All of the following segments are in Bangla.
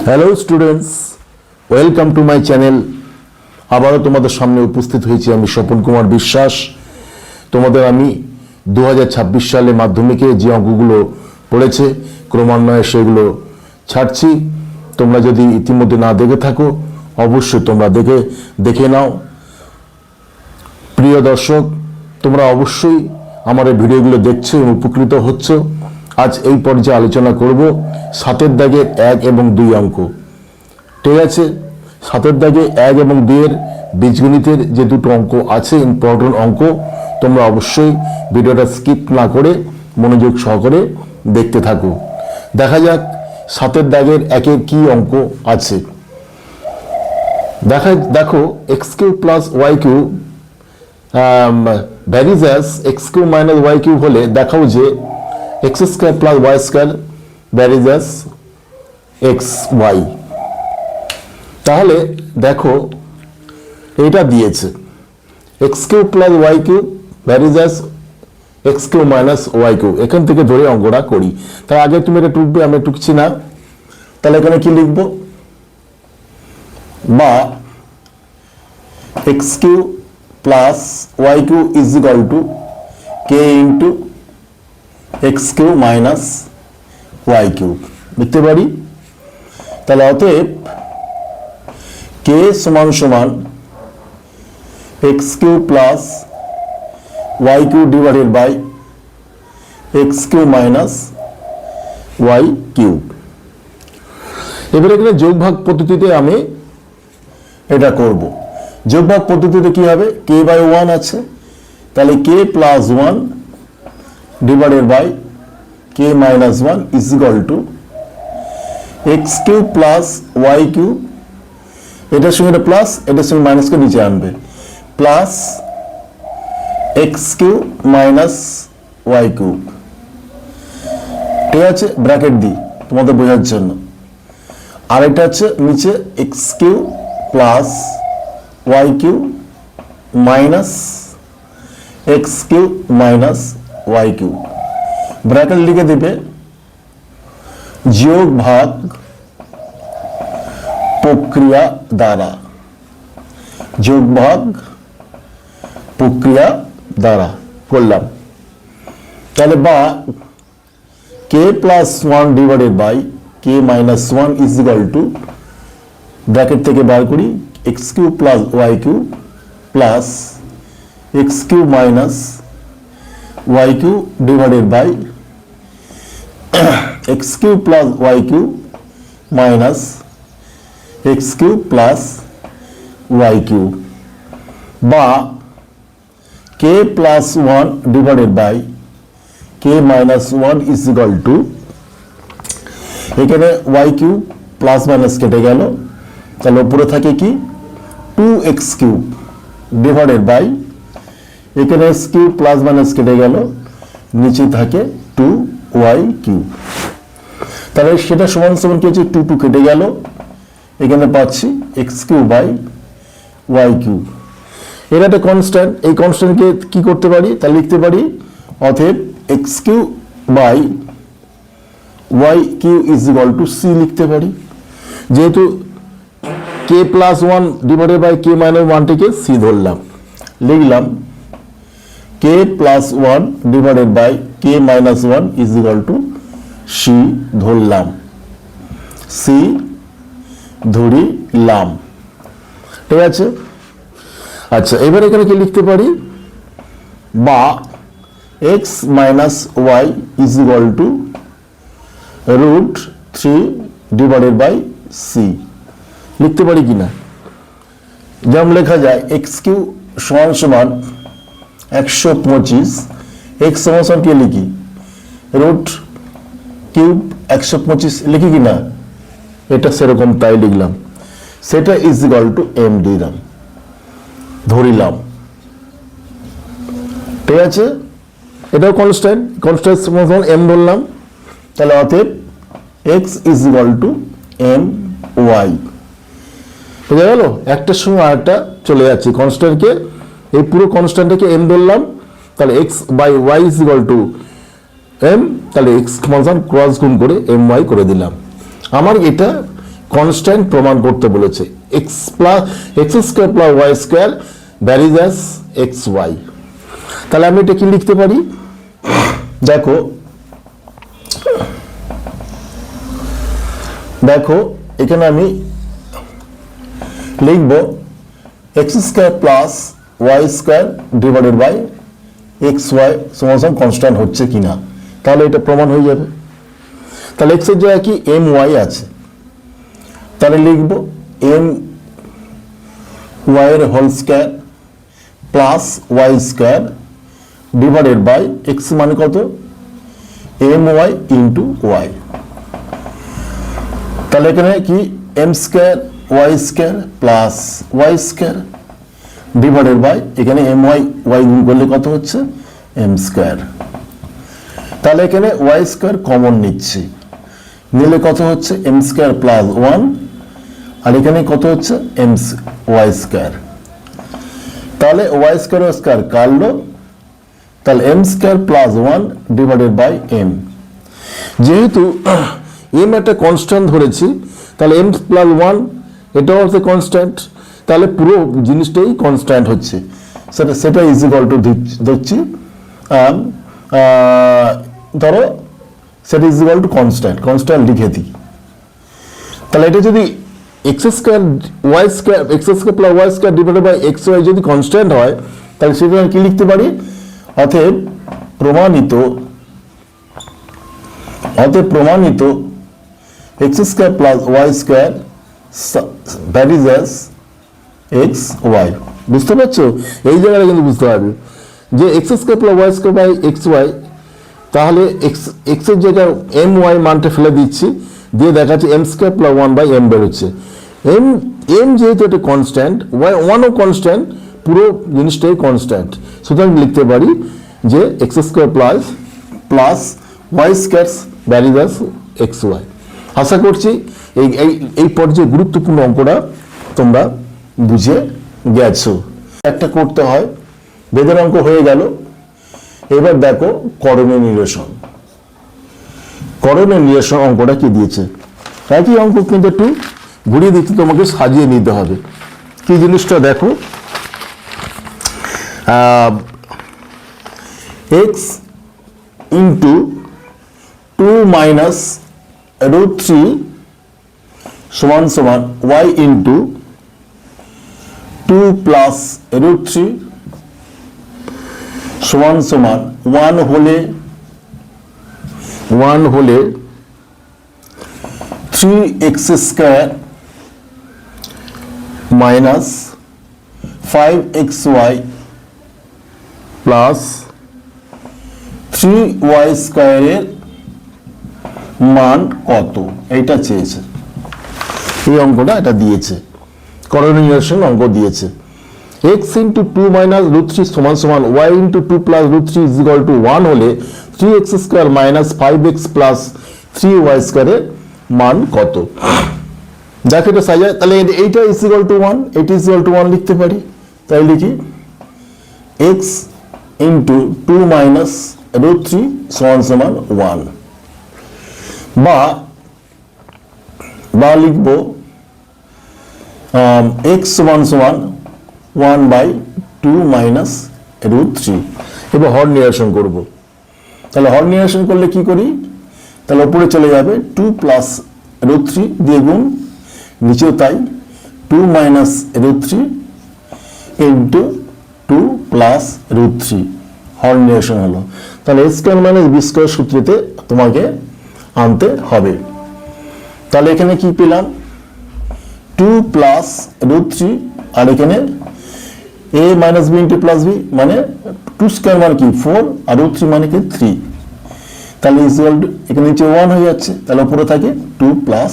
Hello students, welcome to my channel. আবারও তোমাদের সামনে উপস্থিত হয়েছি আমি স্বপন কুমার বিশ্বাস। তোমাদের আমি 2026 সালে মাধ্যমিকে যে অঙ্কগুলো পড়েছে ক্রমান্বয়ে সেগুলো ছাড়ছি। তোমরা যদি ইতিমধ্যে না দেখে থাকো অবশ্যই তোমরা দেখে নাও। প্রিয় দর্শক, তোমরা অবশ্যই আমার এই ভিডিওগুলো দেখছো এবং উপকৃত হচ্ছ। আজ এই পর্যায়ে আলোচনা করব 7 দাগের 1 এবং 2 অঙ্ক। ঠিক আছে, 7 দাগে 1 এবং 2 এর বীজগণিতের যে দুটো অঙ্ক আছে, ইম্পর্টেন্ট অঙ্ক, তোমরা অবশ্যই ভিডিওটা স্কিপ না করে মনোযোগ সহকারে দেখতে থাকো। দেখা যাক 7 দাগের 1-এর কি অঙ্ক আছে। দেখো x cube plus Y cube varies as x cube minus Y cube হলে দেখাও যে x square plus Y square varies as x y. তাহলে দেখো এটা দিয়েছে x cube plus Y cube varies as x cube minus Y cube. এখান থেকে ধরে অঙ্কটা করি। তার আগে তুমি এটা টুকবে, আমি টুকছি না। তাহলে এখানে কি লিখবো? বা x cube plus Y cube is equal to k into x cube minus Y cube লিখতে পারি। তাহলে অতএব কে সমান সমান x cube plus Y cube divided by x cube minus Y cube. এবারে এখানে যোগভাগ পদ্ধতিতে আমি এটা করব। যোগভাগ পদ্ধতিতে কি হবে? কে বাই 1 আছে, তাহলে K plus 1 divided by K minus 1 is equal to X cube plus Y cube, এটার সঙ্গে এটা প্লাস, এটার সঙ্গে মাইনাসকে নিচে আনবে, plus X cube minus Y cube. ঠিক আছে, ব্র্যাকেট দিই তোমাদের বোঝার জন্য। আর এটা হচ্ছে নিচে x cube plus Y cube minus x cube minus Y cube. Bracket লিখে দেবে যোগ ভাগ প্রক্রিয়া দ্বারা, যোগ ভাগ প্রক্রিয়া দ্বারা করলাম। তাহলে বা K plus 1 divided by K minus 1 is equal to, bracket থেকে বার করি, X cube plus Y cube plus X cube minus Y cube divided by x cube plus Y cube minus x cube plus Y cube. বা K plus 1 divided by K minus 1 is equal to, এখানে ওয়াই কিউ প্লাস মাইনাস কেটে গেল, তাহলে উপরে থাকে কি 2x কিউব ডিভাইডেড বাই, এখানে এক্স কিউব প্লাস মাইনাস কেটে গেল, নিচে থাকে 2y কিউব। তাহলে সেটা সমান সমান কি হচ্ছে? 2 কেটে গেল, এখানে পাচ্ছি x cube by Y cube. এটা একটা কনস্ট্যান্ট, এই কনস্ট্যান্টকে কি করতে পারি? তাহলে লিখতে পারি অতএব X cube by Y cube is equal to C লিখতে পারি। যেহেতু K plus 1 divided by K minus 1টিকে সি ধরলাম, লিখলাম K plus 1 divided by K minus 1 is equal to C ধরলাম, সি ধরিলাম। ঠিক আছে, আচ্ছা এবার এখানে কি লিখতে পারি? বা X minus Y is equal to root 3 divided by C লিখতে পারি কিনা? যেমন লেখা যায় এক্স কিউ সমান সমান 125, এক্স সমান সমান কি লিখি? রুট কিউব 125 লিখি কিনা? এটা সেরকম তাই লিখলাম, সেটা ইজ ইকুয়াল টু এম দিলাম, ধরিলাম। ঠিক আছে, এটাও কনস্ট্যান্ট, কনস্ট্যান্ট সমান এম ধরলাম। তাহলে অতএব x is equal to m y. বুঝা গেল? একটার সঙ্গে আরেকটা চলে যাচ্ছে, কনস্ট্যান্টকে এই পুরো কনস্ট্যান্টটাকে এম ধরলাম, তাহলে x by y is equal to m, তাহলে এক্স সমান ক্রস গুণ করে এম ওয়াই করে দিলাম। আমার এটা কনস্ট্যান্ট প্রমাণ করতে বলেছে। X square plus Y square varies as x y. তাহলে আমি এটা কি লিখতে পারি, দেখো এখানে আমি লিখব x square plus Y square divided by x y সমান কনস্ট্যান্ট হচ্ছে কিনা, তাহলে এটা প্রমাণ হয়ে যাবে। তাহলে এক্স এর জায়গায় কি এম ওয়াই আছে, তাহলে লিখব এম ওয়াই এর whole square plus Y square divided by x মানে কত, এম ওয়াই ইন্টু ওয়াই। তাহলে এখানে কি m square y square plus Y square divided by এখানে এম ওয়াই গুণ করলে কত হচ্ছে এম স্কোয়ার। তাহলে এখানে ওয়াই স্কোয়ার কমন নিচ্ছি, নিলে কত হচ্ছে এম স্কোয়ার প্লাস ওয়ান, আর এখানে কত হচ্ছে এম ওয়াই স্কোয়ার। তাহলে ওয়াই স্কোয়ার কাটলো, তাহলে m square plus one divided by m. যেহেতু এম একটা কনস্ট্যান্ট ধরেছি, তাহলে এম প্লাস ওয়ান এটাও হচ্ছে কনস্ট্যান্ট, তাহলে পুরো জিনিসটাই কনস্ট্যান্ট হচ্ছে, সেটা ইজ ইকুয়াল টু ধরছি, ধরো সেটা ইজ ইকুয়াল টু কনস্ট্যান্ট লিখে দিই। তাহলে এটা যদি x square plus Y square divided by x y যদি কনস্ট্যান্ট হয়, তাহলে সেটা কি লিখতে পারি, অতএব প্রমাণিত x square plus Y square varies as x y. বুঝতে পারছো, এই জায়গাটা কিন্তু বুঝতে পারবে যে x square plus Y square by x y, তাহলে এক্স এর জায়গায় এম ওয়াই মানটা ফেলে দিচ্ছি, দিয়ে দেখাচ্ছে m square plus one by m বেরোচ্ছে। এম যেহেতু এটা কনস্ট্যান্ট, ওয়াই ওয়ানও কনস্ট্যান্ট, পুরো জিনিসটাই কনস্ট্যান্ট, সুতরাং লিখতে পারি যে x square plus Y square varies as x Y. আশা করছি এই পর্যায়ে গুরুত্বপূর্ণ অঙ্কটা তোমরা বুঝে গেছো। একটা করতে হয়, বেদের অঙ্ক হয়ে গেল। এবার দেখো করণীয় নিরসন অঙ্কটা কি দিয়েছে। একই অঙ্ক কিন্তু একটু ঘুরিয়ে দিতে তোমাকে সাজিয়ে নিতে হবে। কি জিনিসটা দেখো, এক্স ইন্টু 2 মাইনাস রুট 3 সমান সমান ওয়াই ইন্টু 2 প্লাস রুট 3 সমান সমান 1 হলে 3x square minus 5xy plus 3y স্কয়ারের মান কত, এইটা চেয়েছে। এই অঙ্কটা এটা দিয়েছে, করণীয় নিরসন অঙ্ক দিয়েছে। x ইন্টু 2 মাইনাস রুট 3 সমান সমান y into 2 plus root 3 is equal to 1 হলে 3x square minus 5x plus 3y স্কয়ারের মান কত। দেখো এটা সাজায়, তাহলে এইটা ইজ ইকুয়াল টু 1, এটা ইজ ইকুয়াল টু 1 লিখতে পারি। তাই লিখি x ইন্টু 2 মাইনাস রুট 3 সমান সমান 1, বা লিখবো x সমান সমান 1/2 মাইনাস রুট 3। এবার হর নিরসন করব। তাহলে হর নিরসন করলে কি করি, তাহলে উপরে চলে যাবে 2 প্লাস রুট 3 দিয়ে গুণ, নিচেও তাই 2 minus root 3 into 2 plus root 3, হর নিরসন হলো। তাহলে a square minus b square সূত্রতে তোমাকে আনতে হবে। তাহলে এখানে কি পেলাম 2 প্লাস রুট 3, আর এখানে a minus b into plus b মানে 2 স্কয়ার মানে কি 4, আর রুট 3 মানে কি 3। তাহলে ইকুয়াল টু এখানে নিচে 1 হয়ে যাচ্ছে, তাহলে উপরে থাকে 2 প্লাস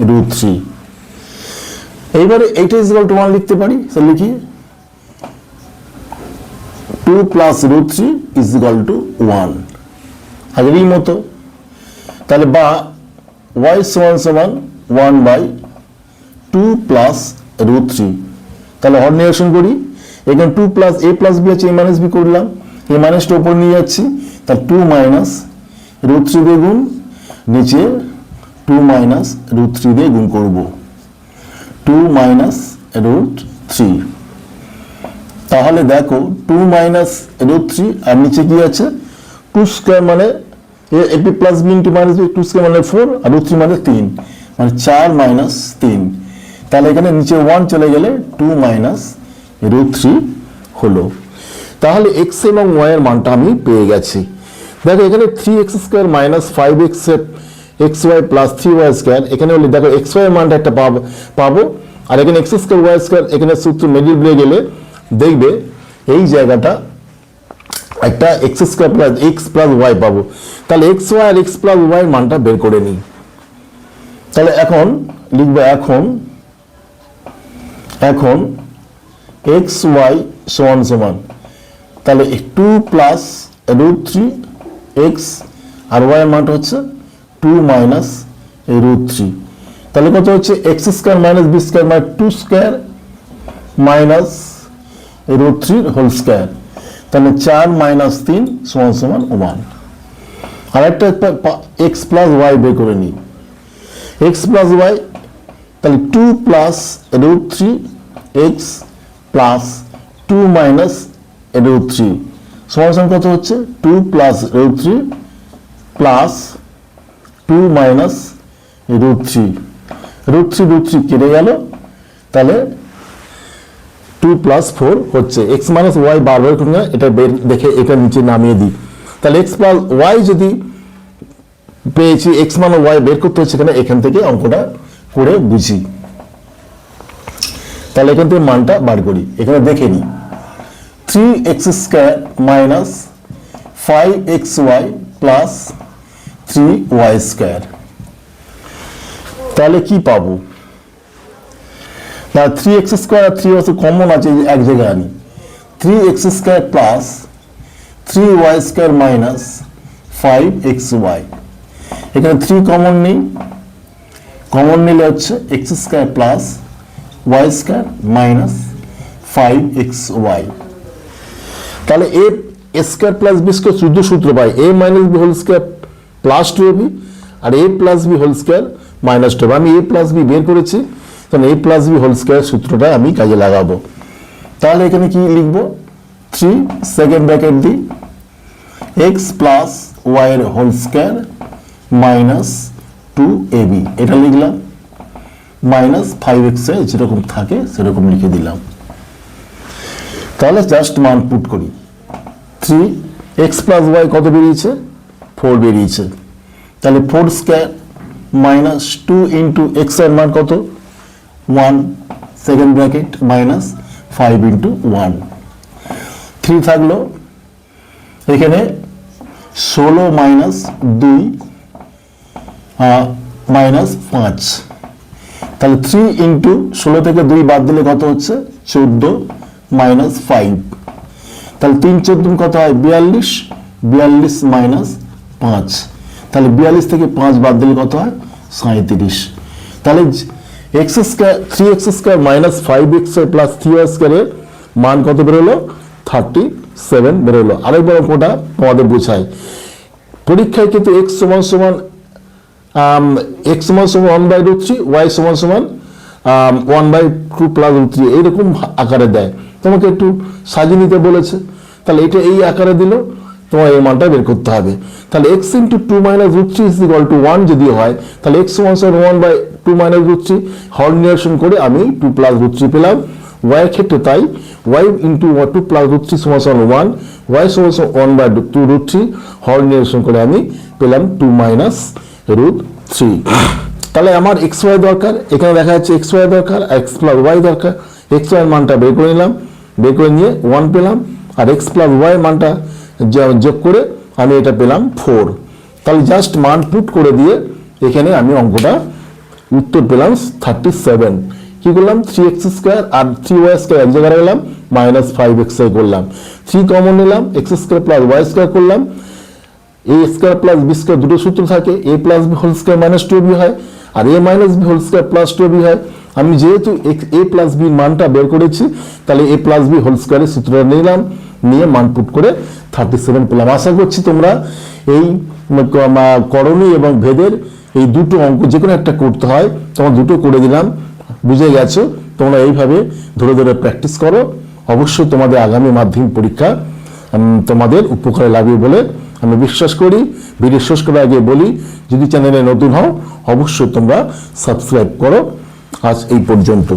রুট 3। এইবারে এইটা ইকুয়াল টু 1 লিখতে পারি, তাহলে লিখি 2 plus root 3 is equal to 1, আগেরই মতো। তাহলে বা y সমান সমান 1/2 প্লাস রুট 3। তাহলে হর নিরসন করি, এখানে 2 প্লাস a প্লাস b আছে, a মাইনাস b করলাম, a মাইনাসটা উপর নিয়ে যাচ্ছি, তাহলে 2 মাইনাস রুট 3 দিয়ে গুণ, নিচে 2 মাইনাস রুট থ্রি দিয়ে গুণ করব, 2 মাইনাস রুট থ্রি। তাহলে দেখো 2 মাইনাস রুট থ্রি আর নিচে কি আছে 2 স্কোয়ার মানে একটি plus b into minus b, 2 square মানে 4 আর রুট থ্রি মানে 3, মানে 4 মাইনাস 3। তাহলে এখানে নিচে 1 চলে গেলে 2 মাইনাস রুট থ্রি হলো। তাহলে এক্স এবং ওয়াই এর মানটা আমি পেয়ে গেছি। দেখো এখানে 3x square minus 5x x y plus 3y square, এখানে হলে দেখো এক্স ওয়াই এর মানটা একটা পাবো, আর এখানে এক্স স্কোয়ার ওয়াই স্কোয়ার, এখানে সূত্র মিডিল দিয়ে গেলে দেখবে এই জায়গাটা একটা x square plus x plus y পাবো। তাহলে এক্স ওয়াই আর এক্স প্লাস ওয়াই মানটা বের করে নিই। তাহলে এখন লিখবো এখন এক্স ওয়াই সমান সমান তাহলে 2 প্লাস রুট থ্রি এক্স আর ওয়াই এর মানটা হচ্ছে 2 মাইনাস রুট থ্রি। তাহলে কত হচ্ছে x square minus b square মানে 2 square minus root three whole square. তাহলে 4 মাইনাস 3 সমান সমান 1। আর একটা এক্স প্লাস ওয়াই বের করে নিই। এক্স প্লাস ওয়াই তাহলে 2 plus root three X plus 2 minus root three সমান কত হচ্ছে 2 plus root three plus 2 minus root three. Root three কেটে গেল, তাহলে 2 প্লাস 4 হচ্ছে। এক্স মাইনাস ওয়াই বারবার করে এটা দেখে এটা নিচে নামিয়ে দিই। তাহলে এক্স প্লাস ওয়াই যদি পেয়েছি, এক্স মানে ওয়াই বের করতে হচ্ছে এখান থেকে অঙ্কটা করে বুঝি। তাহলে এখান থেকে মানটা বার করি, এখানে দেখে নিই 3x square minus 5xy plus 3y square. তাহলে কি পাবো না 3x স্কোয়ার আর 3y কমন আছে এক জায়গায় আনি, 3x square plus 3y square minus 5xy। এখানে 3 কমন নেই, কমন নিলে হচ্ছে x square plus y square minus 5xy। তাহলে A square plus B square শুদ্ধ সূত্র পাই A minus B whole square plus 2ab আর A plus B whole square minus 2ab। আমি এ প্লাস বি বের করেছি, তাহলে A plus B whole square সূত্রটা আমি কাজে লাগাবো। তাহলে এখানে কি লিখবো 3 সেকেন্ড ব্র্যাকেট দিই এক্স প্লাস ওয়াই এর হোল স্কোয়ার মাইনাস 2ab, এটা লিখলাম মাইনাস 5x যেরকম থাকে সেরকম লিখে দিলাম। তাহলে জাস্ট মান পুট করি 3x প্লাস ওয়াই কত বেরিয়েছে 4 বেরিয়েছে। তাহলে 4 স্কোয়ার মাইনাস 2 ইন্টু এক্স এর মান কত 1 সেকেন্ড ব্র্যাকেট মাইনাস 5 ইন্টু 1 3 থাকলো, এখানে 16 মাইনাস 2 মাইনাস 5। তাহলে 3 ইন্টু 16 থেকে 2 বাদ দিলে কত হচ্ছে 14 মাইনাস 5। তাহলে 3 14 কত হয় 42, 42 মাইনাস 5। তাহলে 42 থেকে 5 বাদ দিলে কত হয় 37। তাহলে x square 3x square minus 5x plus 3y স্কোয়ারের মান কত বেরোলো 37 বেরোলো। আরেকবার অঙ্কটা তোমাদের বোঝায়, পরীক্ষায় কিন্তু এক্স সমান সমান 1/√3 y সমান সমান 1/2 প্লাস √3 এইরকম আকারে দেয়, তোমাকে একটু সাজিয়ে নিতে বলেছে। তাহলে এটা এই আকারে দিল, তোমার এই মানটা বের করতে হবে। তাহলে x into 2 minus √3 is equal to 1 যদি হয়, তাহলে x সমান সমান 1/2 মাইনাস √3 হর নিরসন করে আমি 2 প্লাস √3 পেলাম। y এর ক্ষেত্রে তাই y ইন্টু 2 প্লাস √3 সমান সমান 1, y সমান সমান 1/2 √3 হর নিরসন করে আমি পেলাম 2 মাইনাস √3। তাহলে আমার এক্স ওয়াই দরকার, এখানে দেখা যাচ্ছে এক্স ওয়াই দরকার, এক্স প্লাস ওয়াই দরকার। এক্স ওয়াই মানটা বের করে নিলাম, বের করে নিয়ে 1 পেলাম, আর এক্স প্লাস ওয়াই মানটা যোগ করে আমি এটা পেলাম 4। তাহলে জাস্ট মান পুট করে দিয়ে এখানে আমি অঙ্কটা উত্তর পেলাম 37। কি করলাম 3x স্কোয়ার আর 3y স্কোয়ার এক জায়গায় রাখলাম, মাইনাস 5xy করলাম, 3 কমন নিলাম, x square plus Y square করলাম। A square plus B square দুটো সূত্র থাকে, A plus B whole square minus 2b হয়, আর A minus B whole square plus 2b হয়। আমি যেহেতু এ প্লাস বি মানটা বের করেছি, তাহলে এ প্লাস বি হোল স্কোয়ারের সূত্রটা নিলাম, নিয়ে মান পুট করে 37 পেলাম। আশা করছি তোমরা এই করণী এবং ভেদের এই দুটো অঙ্ক যে কোনো একটা করতে হয়, তোমরা দুটো করে দিলাম, বুঝে গেছো। তোমরা এইভাবে ধরে ধরে প্র্যাকটিস করো, অবশ্যই তোমাদের আগামী মাধ্যমিক পরীক্ষা তোমাদের উপকারে লাগবে বলে আমি বিশ্বাস করি। ভিডিও শেষ করার আগে বলি, যদি চ্যানেলে নতুন হও অবশ্যই তোমরা সাবস্ক্রাইব করো। আজ এই পর্যন্ত।